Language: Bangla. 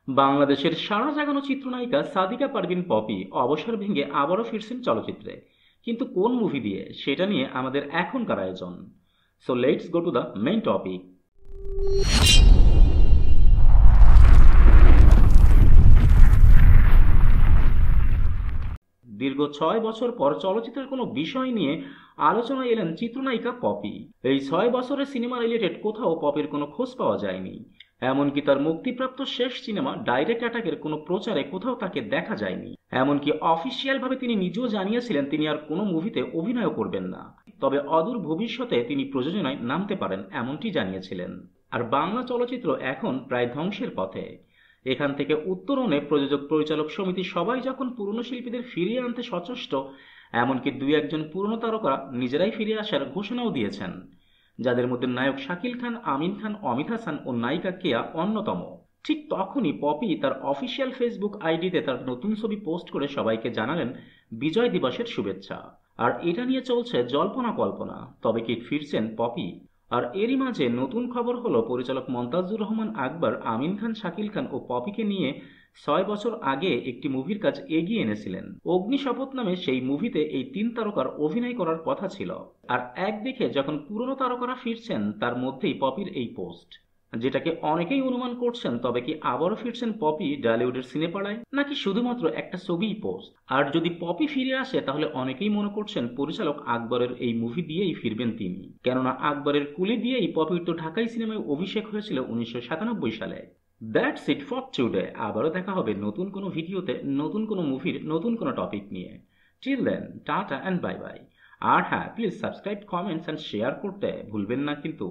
বাংলাদেশের সাড়া জাগানো চিত্রনায়িকা সাদিকা পারভীন পপি অবসর ভেঙে আবারও ফিরছেন চলচ্চিত্রে। কিন্তু কোন মুভি দিয়ে, সেটা নিয়ে আমাদের এখনকার আয়োজন। So let's go to the main topic. দীর্ঘ 6 বছর পর চলচ্চিত্রের কোনো বিষয় নিয়ে আলোচনায় এলেন চিত্রনায়িকা পপি। এই 6 বছরের সিনেমা রিলেটেড কোথাও পপির কোনো খোঁজ পাওয়া যায়নি। এমনকি তার মুক্তিপ্রাপ্ত শেষ সিনেমা ডাইরেক্ট অ্যাটাকের কোনো প্রচারে কোথাও তাকে দেখা যায়নি। এমনকি অফিসিয়াল ভাবে তিনি নিজেও জানিয়েছিলেন তিনি আর কোনো মুভিতে অভিনয় করবেন না, তবে অদূর ভবিষ্যতে তিনি প্রযোজনায় নামতে পারেন এমনটি জানিয়েছিলেন। আর বাংলা চলচ্চিত্র এখন প্রায় ধ্বংসের পথে। এখান থেকে উত্তরণে প্রযোজক পরিচালক সমিতি সবাই যখন পুরনো শিল্পীদের ফিরিয়ে আনতে সচেষ্ট, এমনকি দুই একজন পুরনো তারকা নিজেরাই ফিরে আসার ঘোষণাও দিয়েছেন, যাদের মধ্যে নায়ক শাকিল খান, আমিন খান, অমিত হাসান ও নায়িকা কেয়া অন্যতম। ঠিক তখনই পপি তার অফিসিয়াল ফেসবুক আইডিতে তার নতুন ছবি পোস্ট করে সবাইকে জানালেন বিজয় দিবসের শুভেচ্ছা। আর এটা নিয়ে চলছে জল্পনা কল্পনা, তবে কি ফিরছেন পপি? আর এরই মাঝে নতুন খবর হলো পরিচালক মন্তাজুর রহমান আকবর আমিন খান, শাকিল খান ও পপিকে নিয়ে 6 বছর আগে একটি মুভির কাজ এগিয়ে এনেছিলেন। অগ্নিশপথ নামে সেই মুভিতে এই তিন তারকার অভিনয় করার কথা ছিল। আর একদিকে যখন পুরনো তারকারা ফিরছেন, তার মধ্যেই পপির এই পোস্ট, যেটাকে অনেকেই অনুমান করছেন তবে কি আবারও ফিরছেন পপি ডালিউডের সিনেপাড়ায়, নাকি শুধুমাত্র একটা ছবিই পোস্ট। আর যদি পপি ফিরে আসে তাহলে অনেকেই মনে করছেন পরিচালক আকবরের এই মুভি দিয়েই ফিরবেন তিনি, কেননা আকবরের কুলি দিয়েই পপির তো ঢাকাই সিনেমায় অভিষেক হয়েছিল 1997 সালে। That's it for today. আবারও দেখা হবে নতুন কোনো ভিডিওতে, নতুন কোনো মুভির নতুন কোনো টপিক নিয়ে। Till then, tata and bye bye. আর হ্যাঁ, please subscribe, comments and share করতে ভুলবেন না কিন্তু।